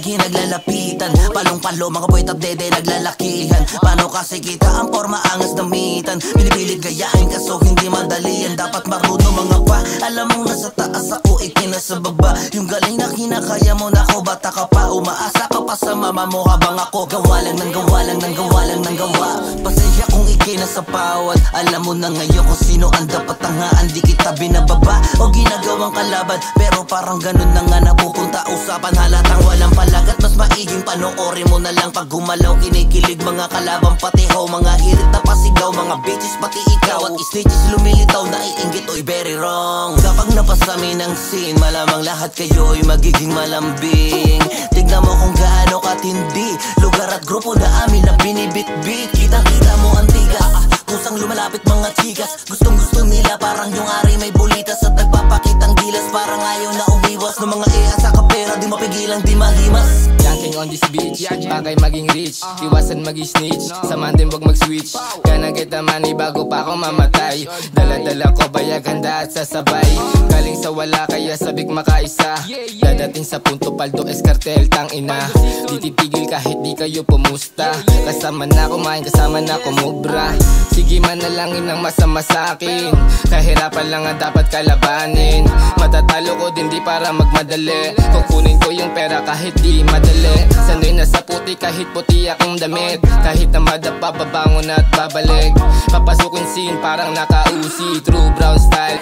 lagi naglalapitan. Palong-palo mga puwet at dede naglalakihan. Paano kasi kita ang forma angas damitan? Pinipilit gayahin kaso hindi madali yan. Dapat marunong mga pa. Alam mong nasa taas ako ikinasa baba. Yung galing na kinakaya mo na ako. Bata ka pa, umaasa ka pa sa mama mo habang ako gawa lang ng gawa lang ng gawa lang ng gawa. Pasensya kung ikinasa pawat. Alam mo na ngayon kung sino ang dapat tangaan. Di kita binababa o ginagawang kalaban. Pero parang ganun na nga napupunta usapan. Halatang walang palagat, mas maiging panoorin mo na lang. Pag gumalaw kinikilig mga kalaban pati ho. Mga hirit na pasigaw, mga bitches pati ikaw. At snitches lumilitaw na iinggit, oy very wrong. Kapag napasami ng scene, malamang lahat kayo'y magiging malambing. Tignan mo kung gaano katindi lugar at grupo na amin na binibit-bit. Kitang-kita mo ang tigas, kusang lumalapit mga chikas. Gustong-gusto nila parang yung ari may bulitas. At nagpapakitang gilas parang ayaw na umiwas. Ng mga sa kapera di mapigilang di mahimas. Yanking on this beach, bagay maging rich. Iwasan mag-snitch, samahan din wag mag-switch. Kana kita money bago pa ako mamatay. Dala-dala ko bayag handa at sasabay. Galing sa wala kaya sabik makaisa. Dadating sa punto paldo eskartel tang ina. Di titigil kahit di kayo pumusta. Kasama na kumain, kasama na kumubra. Sige manalangin ang masama sa akin. Kahirapan lang ang dapat kalabanin. Matatalo ko din di para magmadali. Kukunin ko yung pera kahit di madali. Sanay na sa puti kahit puti akong damit. Kahit na madapa babangon at babalik. Papasukin scene parang naka-uzi. True brown style.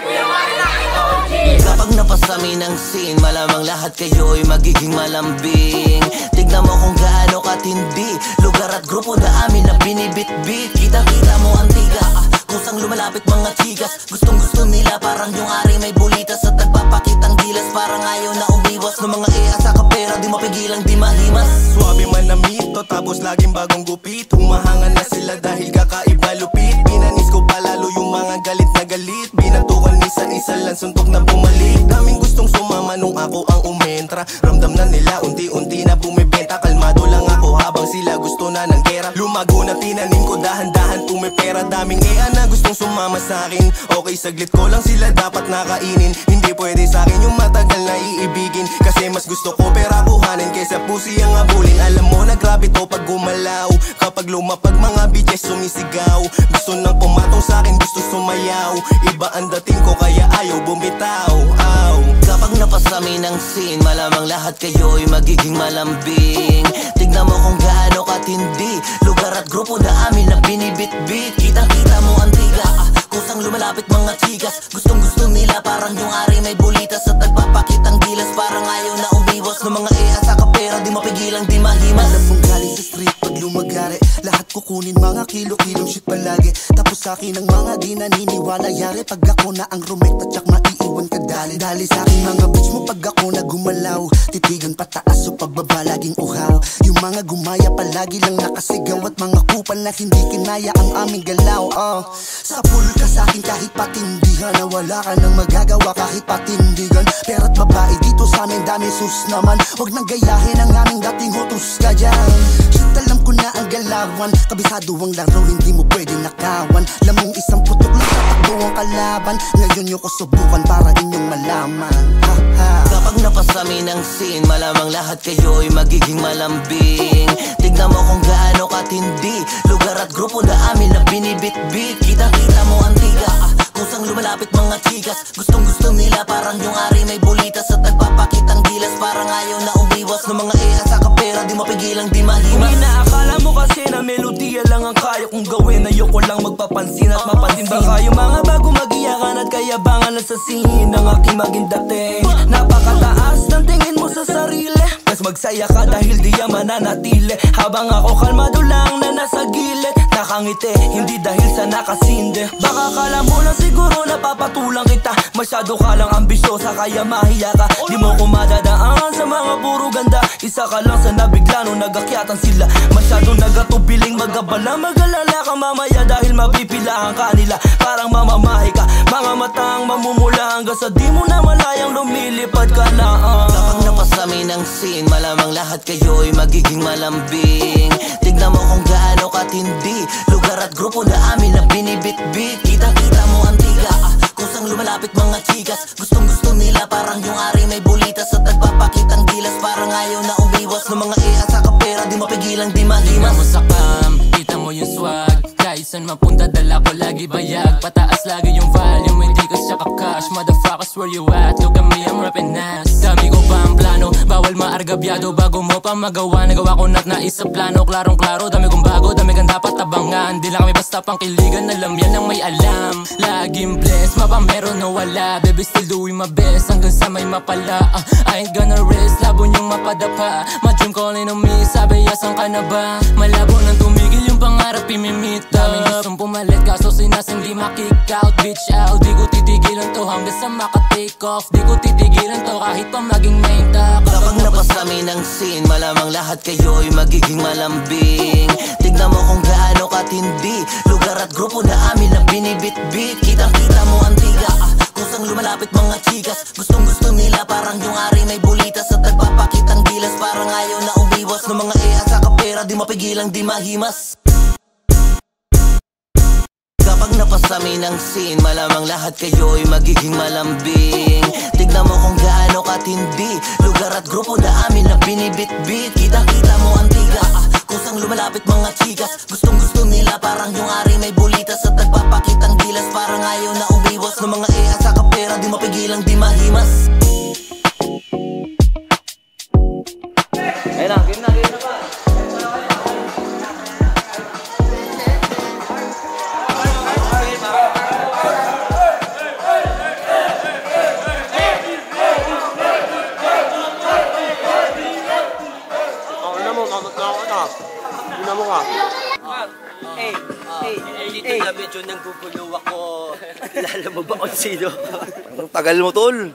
Kapag napasami ng scene, malamang lahat kayo'y magiging malambing. Tignan mo kung gaano katindi lugar at grupo na amin na binibit-bit. Kitang-kita mo ang tigas, kusang lumalapit mga chikas. Gustong-gusto nila parang yung ari may bulitas. At nagpapakitang gilas parang ayaw na umiwas. Ng mga sa kapera di mapigilang di mahimas. Suwabe man na mito tapos laging bagong gupit. Humahangan na sila dahil kakaiba lupit. Pinanis ko palalo yung mga galit na galit. Binatukan isa-isa lang suntok na bumalik. Daming gustong sumama nung ako ang umentra. Ramdam na nila unti-unti na bumibenta. Kalmado lang ako habang sila gusto na ng gera. Lumago na tinanim ko dahan-dahan pumipera. Daming na gustong sumama sa akin. Okay saglit ko lang sila dapat nakainin. Hindi pwede sa akin yung matagal na iibigin. Kasi mas gusto ko pera kuhanin kaysa pusi ang abulin. Alam mo na grabe to pag gumalaw. Kapag lumapag mga bitches sumisigaw. Gusto nang pumatong sa akin, gusto sumayaw. Iba ang dating ko kaya ayaw bumitaw. Kapag napasami ng scene, malamang lahat kayo'y magiging malambing. Tignan mo kung gaano katindi lugar at grupo na amin na binibit-bit. Kitang-kita mo ang tigas, kusang lumalapit mga chikas. Gustong-gusto nila parang yung ari may bulitas. At nagpapakitang gilas parang ayaw na umiwas. Ng mga sa kapera di mapigilang di mahimas. Alam mong galing sa street pag lumagari. Lahat kukunin mga kilo-kilong shit palagi. Tapos sa akin ang mga di naniniwala. Yari pag ako na ang rumekta tsak maiiwan ka dali. Dali sa akin mga bitch mo pag ako na gumalaw. Titigan pataas o pagbaba laging uhaw. Yung mga gumaya palagi lang nakasigaw. At mga kupal na hindi kinaya ang aming galaw. Sa pool ka sa akin kahit patindihan. Na wala ka nang magagawa kahit patindigan. Pera't babae dito sa amin dami sus naman. Huwag nang gayahin ang aming dating hutos ka dyan. Shit alam ko na ang galawan. Kabisado ang laro hindi mo pwede nakawan. Lamang isang putok lang sa takbo ang kalaban. Ngayon nyo ko subukan para inyong malaman. Kapag napasami ng scene, malamang lahat kayo'y magiging malambing. Tignan mo kung gaano katindi lugar at grupo na amin na binibit-bit. Kitang-kita mo ang tigas, kusang lumalapit mga chikas. Gustong-gusto nila parang yung ari may bulitas. At nagpapakitang gilas parang ayaw na umiwas. Ng mga sa kapera di mapigilang di mahimas. Kung inaakala mo kasi na melodiya lang ang kaya kong gawin, ayoko lang magpapansin at mapansin. Baka yung mga bago mag-iyakan at kayabangan na sa scene ng aking maging dating. Napakataas ng tingin mo sa sarili, mas magsaya ka dahil di yan mananatili. Habang ako kalmado lang na nasa gilid, nakangiti, hindi dahil sa nakasinde. Baka kala mo lang siguro napapatulang kita. Masyado ka lang ambisyosa kaya mahiya ka. Di mo ko madadaan sa mga puro ganda. Isa ka lang sa nabigla nung nagakyatan sila. Masyadong nagatubiling magabala. Mag-alala ka mamaya dahil mapipilahan ka nila. Parang mamamahi ka, mga matang mamumula hanggang sa di mo na malayang lumilipad ka na. Kapag napasami ng scene, malamang lahat kayo'y magiging malambing. Tignan mo kung gaano katindi lugar at grupo na amin na binibit-bit. Kitang-kita mo ang tigas, kusang lumalapit mga chikas. Gustong-gusto nila parang yung ari may bulitas. At nagpapakitang gilas parang ayaw na umiwas. Ng mga saan mapunta dala ko lagi bayag. Pataas lagi yung volume, hindi ka siya kakash. Motherfuckers where you at, look at me, I'm rapping ass. Dami ko pa ang plano, bawal maargabyado. Bago mo pa magawa, nagawa ko na't nais sa plano. Klarong klaro, dami kong bago, dami kang dapat abangan. Di lang kami basta pang kiligan, alam yan ang may alam. Laging blessed, mapameron o wala. Baby still doing my best, hanggang sa may mapala. I ain't gonna rest, labo niyong mapadapa. My dream calling on me, sabi yasan ka na ba? Malabo nang tumigil yung pangarap imimit up. Daming gustong pumalit, kaso sinasing di ma-kick out. Bitch out, di ko titigilan to hanggang sa maka-take off. Di ko titigilan to kahit pa maging main top. Kapag napasami ng scene, malamang lahat kayo'y magiging malambing. Tignan mo kung gaano katindi lugar at grupo na amin na binibit-bit. Kitang-kita mo ang tiga, kusang lumalapit mga chikas. Gustong-gusto nila parang yung ari may bulitas. At nagpapakitang gilas parang ayaw na umiwas. Ng mga sa kapera, di mapigilang di mahimas. Kapag napasami ng scene, malamang lahat kayo'y magiging malambing. Tignan mo kung gaano katindi lugar at grupo na amin na binibit-bit. Kitang-kita mo ang tiga, kusang lumalapit mga chikas. Gustong-gusto nila parang yung ari may bulitas. At nagpapakitang gilas parang ayaw na umiwas. Ng mga sa kapera, di mapigilang di mahimas. Ayun na, game na ba? Dito na medyo nanggugulo ako. Kilala mo ba kung sino? Ang tagal mo, tol.